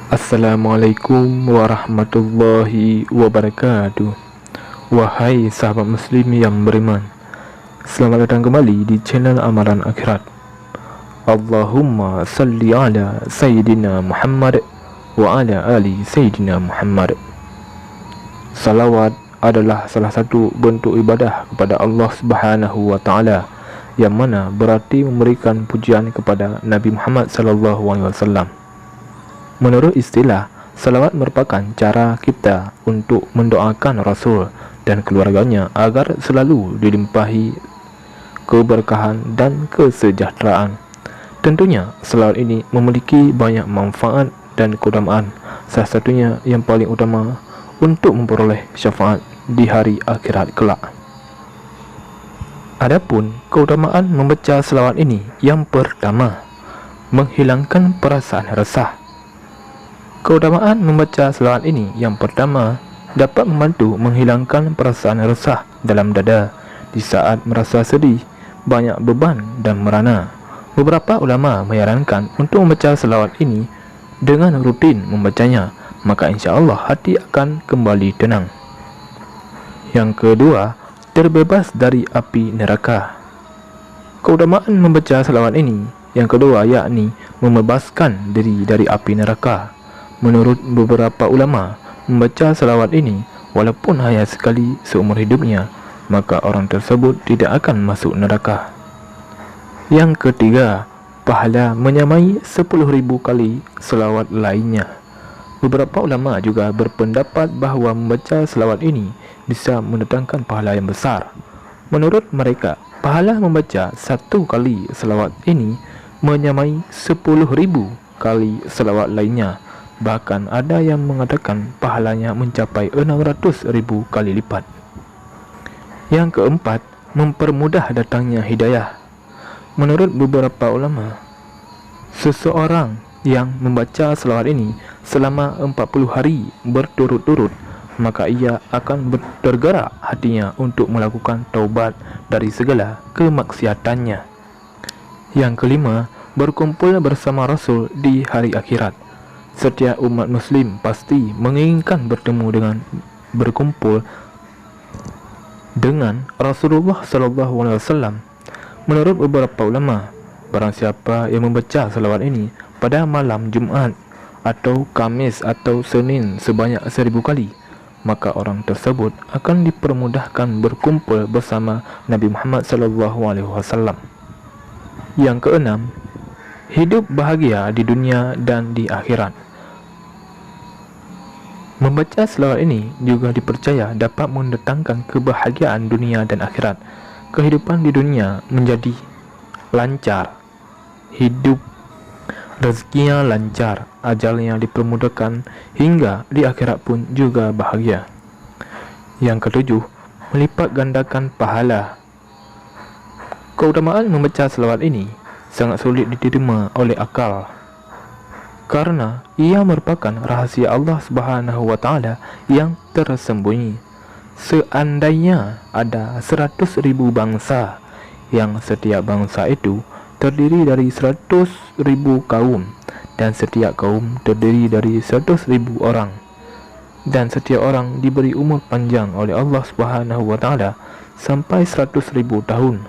Assalamualaikum warahmatullahi wabarakatuh. Wahai sahabat muslim yang beriman, selamat datang kembali di channel Amalan Akhirat. Allahumma salli ala Sayyidina Muhammad wa ala ali Sayyidina Muhammad. Salawat adalah salah satu bentuk ibadah kepada Allah Subhanahu wa taala, yang mana berarti memberikan pujian kepada Nabi Muhammad sallallahu alaihi wasallam. Menurut istilah, salawat merupakan cara kita untuk mendoakan Rasul dan keluarganya agar selalu dilimpahi keberkahan dan kesejahteraan. Tentunya, salawat ini memiliki banyak manfaat dan keutamaan, salah satunya yang paling utama untuk memperoleh syafaat di hari akhirat kelak. Adapun keutamaan membaca salawat ini, yang pertama, menghilangkan perasaan resah. Keutamaan membaca selawat ini yang pertama, dapat membantu menghilangkan perasaan resah dalam dada di saat merasa sedih, banyak beban dan merana. Beberapa ulama menyarankan untuk membaca selawat ini dengan rutin membacanya, maka insya-Allah hati akan kembali tenang. Yang kedua, terbebas dari api neraka. Keutamaan membaca selawat ini yang kedua yakni membebaskan diri dari api neraka. Menurut beberapa ulama, membaca salawat ini walaupun hanya sekali seumur hidupnya, maka orang tersebut tidak akan masuk neraka. Yang ketiga, pahala menyamai 10,000 kali salawat lainnya. Beberapa ulama juga berpendapat bahawa membaca salawat ini bisa mendatangkan pahala yang besar. Menurut mereka, pahala membaca satu kali salawat ini menyamai 10,000 kali salawat lainnya. Bahkan ada yang mengatakan pahalanya mencapai 600,000 kali lipat. Yang keempat, mempermudah datangnya hidayah. Menurut beberapa ulama, seseorang yang membaca selawat ini selama 40 hari berturut-turut, maka ia akan tergerak hatinya untuk melakukan taubat dari segala kemaksiatannya. Yang kelima, berkumpul bersama Rasul di hari akhirat. Setiap umat muslim pasti menginginkan berkumpul dengan Rasulullah sallallahu alaihi wasallam. Menurut beberapa ulama, barang siapa yang membaca salawat ini pada malam Jumaat atau Kamis atau Senin sebanyak 1,000 kali, maka orang tersebut akan dipermudahkan berkumpul bersama Nabi Muhammad sallallahu alaihi wasallam. Yang keenam, hidup bahagia di dunia dan di akhirat. Membaca selawat ini juga dipercaya dapat mendatangkan kebahagiaan dunia dan akhirat. Kehidupan di dunia menjadi lancar, hidup rezekinya lancar, ajalnya dipermudahkan, hingga di akhirat pun juga bahagia. Yang ketujuh, melipat gandakan pahala. Keutamaan membaca selawat ini sangat sulit diterima oleh akal, karena ia merupakan rahasia Allah Subhanahu wa taala yang tersembunyi. Seandainya ada 100,000 bangsa, yang setiap bangsa itu terdiri dari 100,000 kaum, dan setiap kaum terdiri dari 100,000 orang, dan setiap orang diberi umur panjang oleh Allah Subhanahu wa taala sampai 100,000 tahun,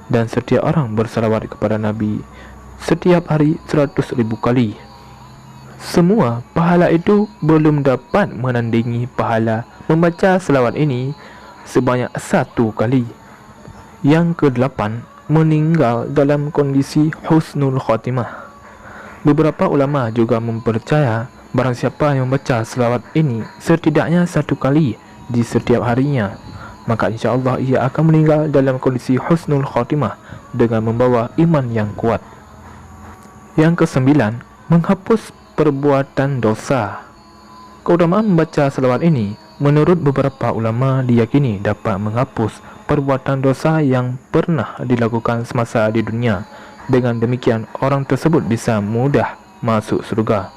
dan setiap orang bersalawat kepada Nabi setiap hari 100,000 kali, semua pahala itu belum dapat menandingi pahala membaca selawat ini sebanyak 1 kali. Yang kedelapan, meninggal dalam kondisi husnul khatimah. Beberapa ulama juga mempercaya barang siapa yang membaca selawat ini setidaknya 1 kali di setiap harinya, maka insya-Allah ia akan meninggal dalam kondisi husnul khatimah dengan membawa iman yang kuat. Yang kesembilan, menghapus perbuatan dosa. Keutamaan membaca selawat ini menurut beberapa ulama diyakini dapat menghapus perbuatan dosa yang pernah dilakukan semasa di dunia. Dengan demikian, orang tersebut bisa mudah masuk surga.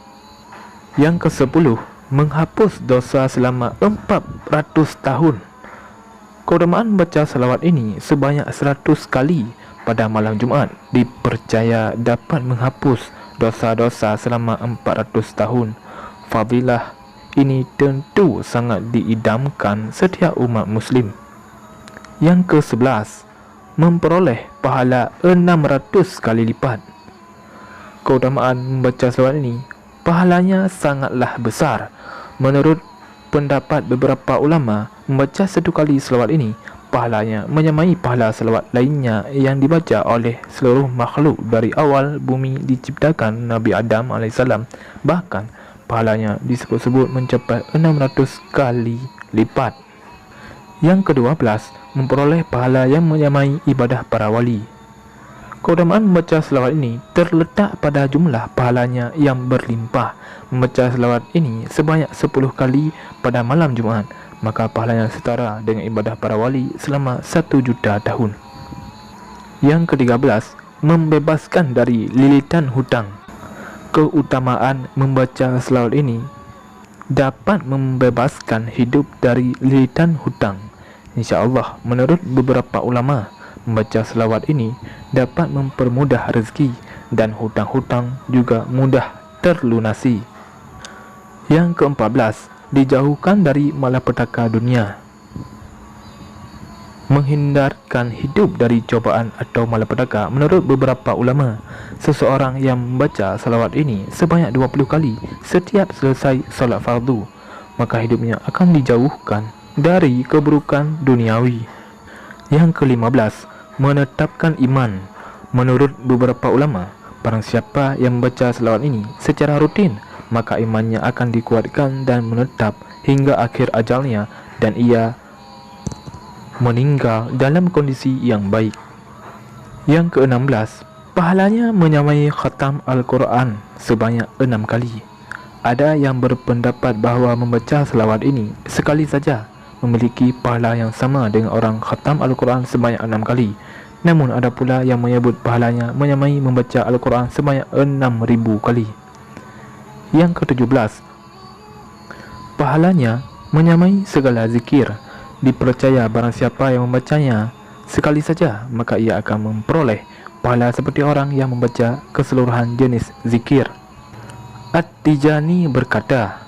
Yang ke-10, menghapus dosa selama 400 tahun. Keutamaan membaca selawat ini sebanyak 100 kali pada malam Jumaat dipercaya dapat menghapus dosa-dosa selama 400 tahun. Fadilah ini tentu sangat diidamkan setiap umat muslim. Yang ke-11, memperoleh pahala 600 kali lipat. Keutamaan membaca selawat ini, pahalanya sangatlah besar. Menurut pendapat beberapa ulama, membaca satu kali selawat ini, pahalanya menyamai pahala selawat lainnya yang dibaca oleh seluruh makhluk dari awal bumi diciptakan Nabi Adam AS. Bahkan pahalanya disebut-sebut mencapai 600 kali lipat. Yang ke-12, memperoleh pahala yang menyamai ibadah para wali. Keutamaan membaca selawat ini terletak pada jumlah pahalanya yang berlimpah. Membaca selawat ini sebanyak 10 kali pada malam Jumaat, maka pahalanya setara dengan ibadah para wali selama 1 juta tahun. Yang ke-13, membebaskan dari lilitan hutang. Keutamaan membaca selawat ini dapat membebaskan hidup dari lilitan hutang. InsyaAllah, menurut beberapa ulama, membaca selawat ini dapat mempermudah rezeki dan hutang-hutang juga mudah terlunasi. Yang ke-14, dijauhkan dari malapetaka dunia. Menghindarkan hidup dari cobaan atau malapetaka. Menurut beberapa ulama, seseorang yang membaca salawat ini sebanyak 20 kali setiap selesai solat fardu, maka hidupnya akan dijauhkan dari keburukan duniawi. Yang ke-15, menetapkan iman. Menurut beberapa ulama, barang siapa yang membaca selawat ini secara rutin, maka imannya akan dikuatkan dan menetap hingga akhir ajalnya, dan ia meninggal dalam kondisi yang baik. Yang ke-16, pahalanya menyamai khatam Al-Quran sebanyak 6 kali. Ada yang berpendapat bahawa membaca selawat ini sekali saja memiliki pahala yang sama dengan orang khatam Al-Quran sebanyak 6 kali. Namun ada pula yang menyebut pahalanya menyamai membaca Al-Quran sebanyak 6,000 kali. Yang ke-17, pahalanya menyamai segala zikir. Dipercaya barang siapa yang membacanya sekali saja, maka ia akan memperoleh pahala seperti orang yang membaca keseluruhan jenis zikir. At-Tijani berkata,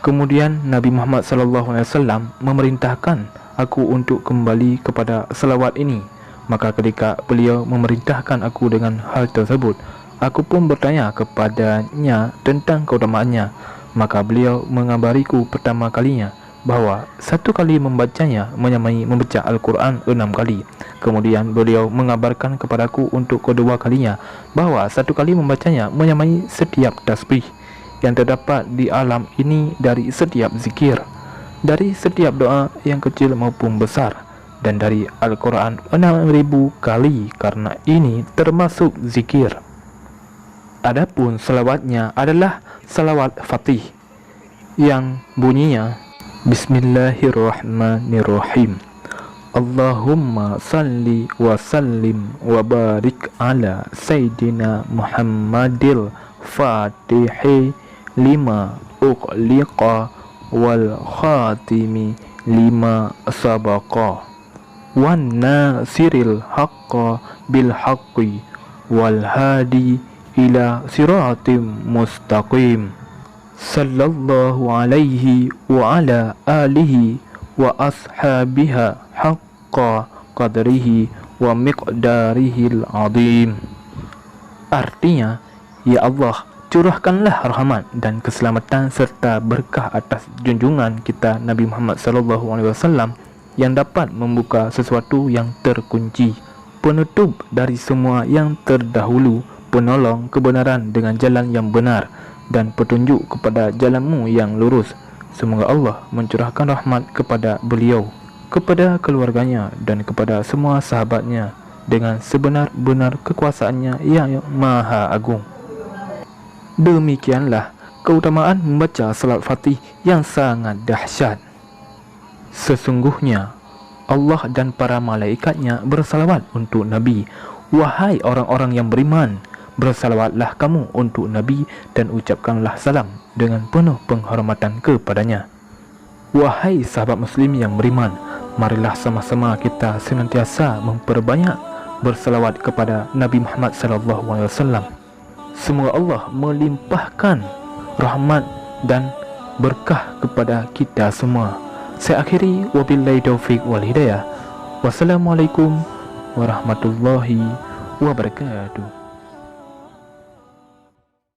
kemudian Nabi Muhammad SAW memerintahkan aku untuk kembali kepada selawat ini. Maka ketika beliau memerintahkan aku dengan hal tersebut, aku pun bertanya kepadanya tentang keutamaannya. Maka beliau mengabariku pertama kalinya bahawa 1 kali membacanya menyamai membaca Al-Quran 6 kali. Kemudian beliau mengabarkan kepadaku untuk kedua kalinya bahawa 1 kali membacanya menyamai setiap tasbih yang terdapat di alam ini dari setiap zikir, dari setiap doa yang kecil maupun besar, dan dari Al-Quran 6,000 kali, karena ini termasuk zikir. Adapun selawatnya adalah salawat Fatih yang bunyinya Bismillahirrahmanirrahim. Allahumma salli wa sallim wa barik ala Sayyidina Muhammadil Fatihi lima uqliqa wal khatimi lima sabaqa wan nasiril haqqa bil haqqi wal hadi ila siratim mustaqim. Sallallahu alaihi wa ala alihi wa ashabiha haqqa qadrihi wa miqdarihil azim. Artinya, ya Allah, curahkanlah rahmat dan keselamatan serta berkah atas junjungan kita Nabi Muhammad SAW yang dapat membuka sesuatu yang terkunci, penutup dari semua yang terdahulu, penolong kebenaran dengan jalan yang benar, dan petunjuk kepada jalanmu yang lurus. Semoga Allah mencurahkan rahmat kepada beliau, kepada keluarganya, dan kepada semua sahabatnya dengan sebenar-benar kekuasaannya yang maha agung. Demikianlah keutamaan membaca salat Fatih yang sangat dahsyat. Sesungguhnya Allah dan para malaikatnya bersalawat untuk Nabi. Wahai orang-orang yang beriman, bersalawatlah kamu untuk Nabi dan ucapkanlah salam dengan penuh penghormatan kepadanya. Wahai sahabat muslim yang beriman, marilah sama-sama kita senantiasa memperbanyak bersalawat kepada Nabi Muhammad SAW. Semoga Allah melimpahkan rahmat dan berkah kepada kita semua. Saya akhiri, wabillahi taufik wal hidayah. Wassalamualaikum warahmatullahi wabarakatuh.